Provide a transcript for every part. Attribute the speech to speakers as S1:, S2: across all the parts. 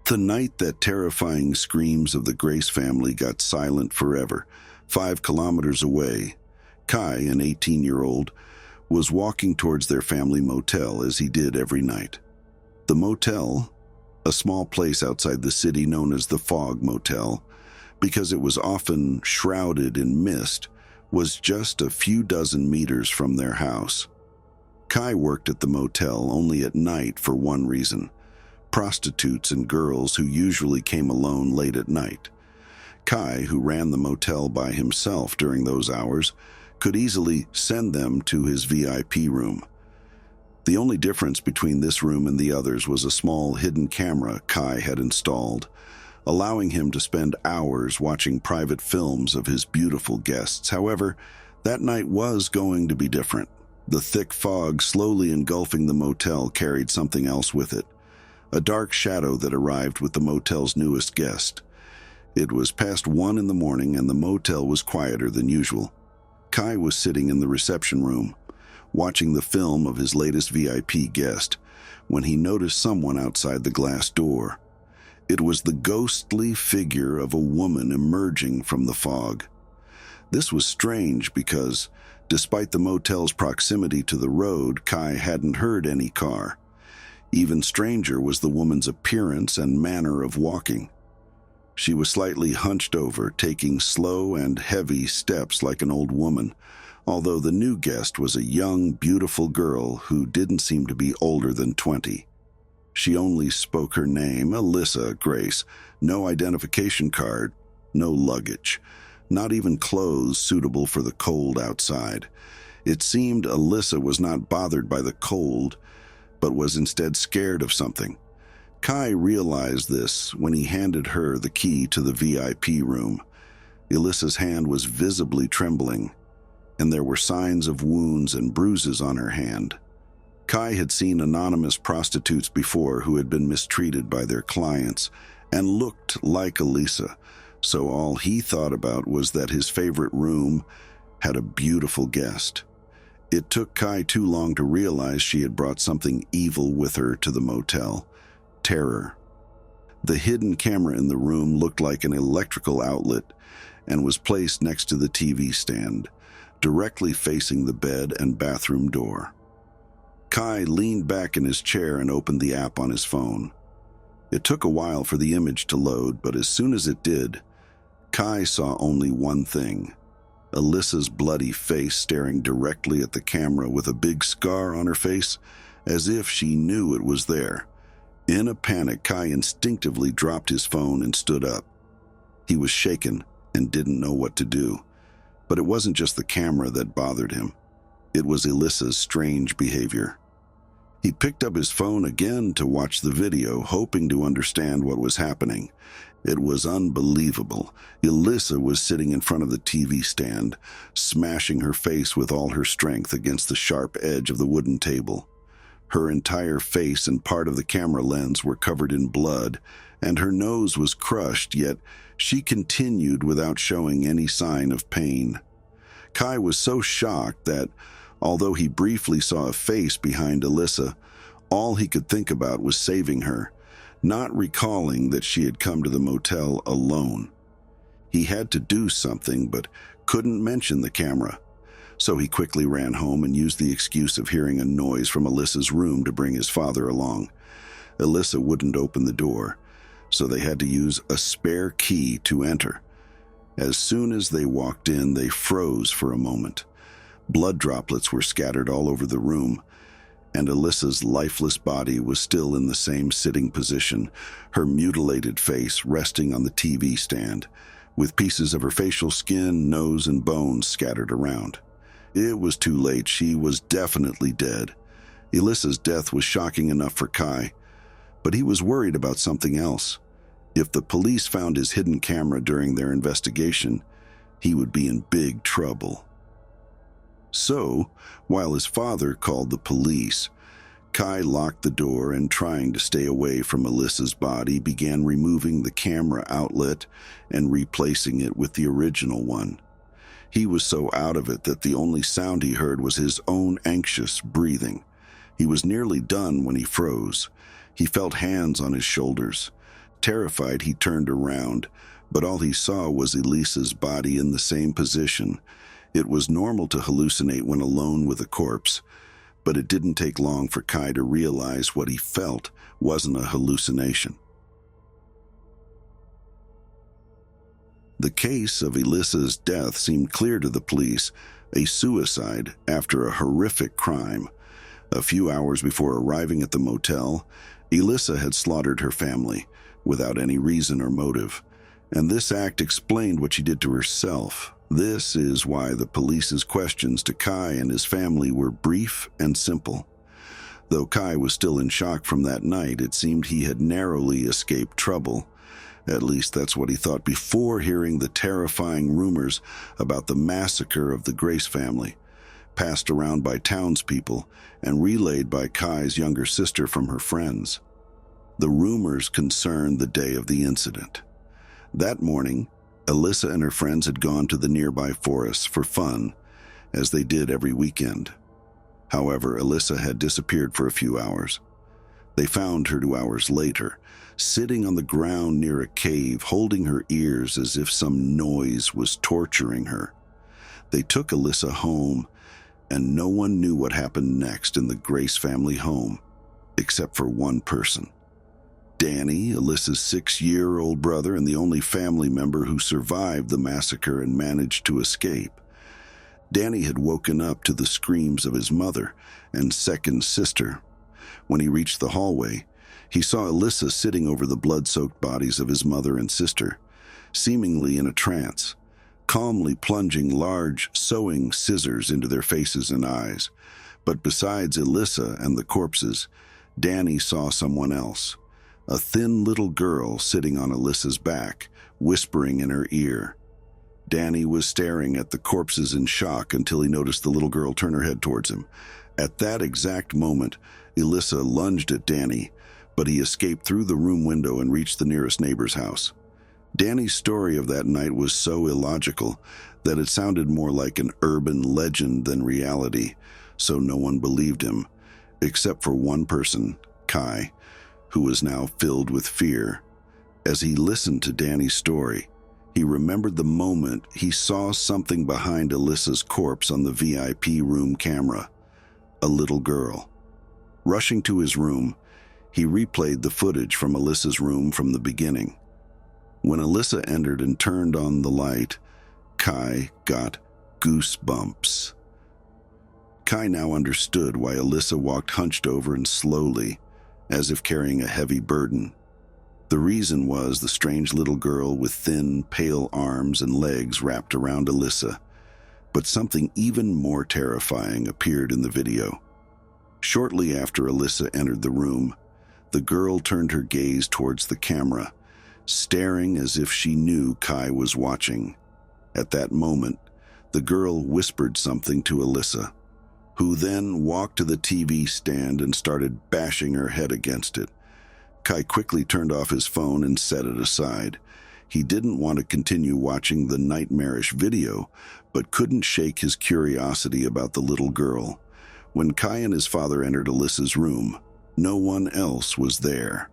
S1: The night that terrifying screams of the Grace family got silent forever, 5 kilometers away, Kai, an 18-year-old, was walking towards their family motel as he did every night. The motel, a small place outside the city known as the Fog Motel, because it was often shrouded in mist, was just a few dozen meters from their house. Kai worked at the motel only at night for one reason: prostitutes and girls who usually came alone late at night. Kai, who ran the motel by himself during those hours, could easily send them to his VIP room. The only difference between this room and the others was a small hidden camera Kai had installed, allowing him to spend hours watching private films of his beautiful guests. However, that night was going to be different. The thick fog slowly engulfing the motel carried something else with it: a dark shadow that arrived with the motel's newest guest. It was past 1 in the morning and the motel was quieter than usual. Kai was sitting in the reception room, watching the film of his latest VIP guest, when he noticed someone outside the glass door. It was the ghostly figure of a woman emerging from the fog. This was strange because, despite the motel's proximity to the road, Kai hadn't heard any car. Even stranger was the woman's appearance and manner of walking. She was slightly hunched over, taking slow and heavy steps like an old woman, although the new guest was a young, beautiful girl who didn't seem to be older than 20. She only spoke her name, Alyssa Grace. No identification card, no luggage, not even clothes suitable for the cold outside. It seemed Alyssa was not bothered by the cold, but was instead scared of something. Kai realized this when he handed her the key to the VIP room. Alyssa's hand was visibly trembling, and there were signs of wounds and bruises on her hand. Kai had seen anonymous prostitutes before who had been mistreated by their clients and looked like Alyssa, so all he thought about was that his favorite room had a beautiful guest. It took Kai too long to realize she had brought something evil with her to the motel: terror. The hidden camera in the room looked like an electrical outlet and was placed next to the TV stand, directly facing the bed and bathroom door. Kai leaned back in his chair and opened the app on his phone. It took a while for the image to load, but as soon as it did, Kai saw only one thing: Alyssa's bloody face staring directly at the camera with a big scar on her face, as if she knew it was there. In a panic, Kai instinctively dropped his phone and stood up. He was shaken and didn't know what to do. But it wasn't just the camera that bothered him. It was Alyssa's strange behavior. He picked up his phone again to watch the video, hoping to understand what was happening. It was unbelievable. Alyssa was sitting in front of the TV stand, smashing her face with all her strength against the sharp edge of the wooden table. Her entire face and part of the camera lens were covered in blood, and her nose was crushed, yet she continued without showing any sign of pain. Kai was so shocked that, although he briefly saw a face behind Alyssa, all he could think about was saving her, not recalling that she had come to the motel alone. He had to do something, but couldn't mention the camera. So he quickly ran home and used the excuse of hearing a noise from Alyssa's room to bring his father along. Alyssa wouldn't open the door, so they had to use a spare key to enter. As soon as they walked in, they froze for a moment. Blood droplets were scattered all over the room, and Alyssa's lifeless body was still in the same sitting position, her mutilated face resting on the TV stand, with pieces of her facial skin, nose, and bones scattered around. It was too late. She was definitely dead. Alyssa's death was shocking enough for Kai, but he was worried about something else. If the police found his hidden camera during their investigation, he would be in big trouble. So, while his father called the police, Kai locked the door and, trying to stay away from Alyssa's body, began removing the camera outlet and replacing it with the original one. He was so out of it that the only sound he heard was his own anxious breathing. He was nearly done when he froze. He felt hands on his shoulders. Terrified, he turned around, but all he saw was Elisa's body in the same position. It was normal to hallucinate when alone with a corpse, but it didn't take long for Kai to realize what he felt wasn't a hallucination. The case of Elisa's death seemed clear to the police, a suicide after a horrific crime. A few hours before arriving at the motel, Elisa had slaughtered her family without any reason or motive, and this act explained what she did to herself. This is why the police's questions to Kai and his family were brief and simple. Though Kai was still in shock from that night, it seemed he had narrowly escaped trouble. At least that's what he thought before hearing the terrifying rumors about the massacre of the Grace family, passed around by townspeople and relayed by Kai's younger sister from her friends. The rumors concerned the day of the incident. That morning, Elisa and her friends had gone to the nearby forests for fun, as they did every weekend. However, Elisa had disappeared for a few hours. They found her 2 hours later, sitting on the ground near a cave, holding her ears as if some noise was torturing her. They took Elisa home, and no one knew what happened next in the Grace family home, except for one person. Danny, Elisa's 6-year-old brother and the only family member who survived the massacre and managed to escape. Danny had woken up to the screams of his mother and second sister. When he reached the hallway, he saw Elisa sitting over the blood-soaked bodies of his mother and sister, seemingly in a trance, calmly plunging large sewing scissors into their faces and eyes. But besides Elisa and the corpses, Danny saw someone else. A thin little girl sitting on Elisa's back, whispering in her ear. Danny was staring at the corpses in shock until he noticed the little girl turn her head towards him. At that exact moment, Elisa lunged at Danny, but he escaped through the room window and reached the nearest neighbor's house. Danny's story of that night was so illogical that it sounded more like an urban legend than reality, so no one believed him, except for one person, Kai, who was now filled with fear. As he listened to Danny's story, he remembered the moment he saw something behind Elisa's corpse on the VIP room camera, a little girl. Rushing to his room, he replayed the footage from Elisa's room from the beginning. When Elisa entered and turned on the light, Kai got goosebumps. Kai now understood why Elisa walked hunched over and slowly, as if carrying a heavy burden. The reason was the strange little girl with thin, pale arms and legs wrapped around Elisa. But something even more terrifying appeared in the video. Shortly after Elisa entered the room, the girl turned her gaze towards the camera, staring as if she knew Kai was watching. At that moment, the girl whispered something to Elisa, who then walked to the TV stand and started bashing her head against it. Kai quickly turned off his phone and set it aside. He didn't want to continue watching the nightmarish video, but couldn't shake his curiosity about the little girl. When Kai and his father entered Elisa's room, no one else was there.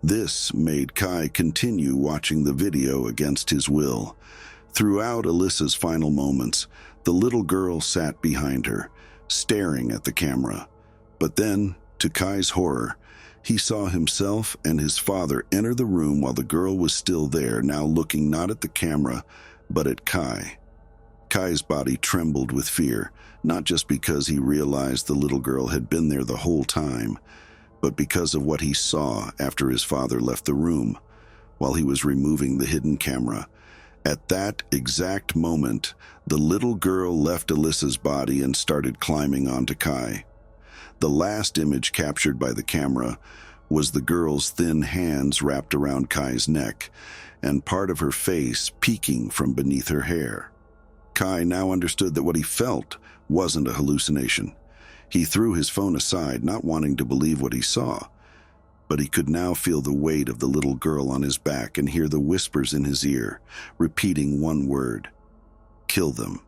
S1: This made Kai continue watching the video against his will. Throughout Elisa's final moments, the little girl sat behind her, staring at the camera. But then, to Kai's horror, he saw himself and his father enter the room while the girl was still there, now looking not at the camera, but at Kai. Kai's body trembled with fear, not just because he realized the little girl had been there the whole time, but because of what he saw after his father left the room, while he was removing the hidden camera. At that exact moment, the little girl left Elisa's body and started climbing onto Kai. The last image captured by the camera was the girl's thin hands wrapped around Kai's neck and part of her face peeking from beneath her hair. Kai now understood that what he felt wasn't a hallucination. He threw his phone aside, not wanting to believe what he saw, but he could now feel the weight of the little girl on his back and hear the whispers in his ear, repeating one word: "Kill them."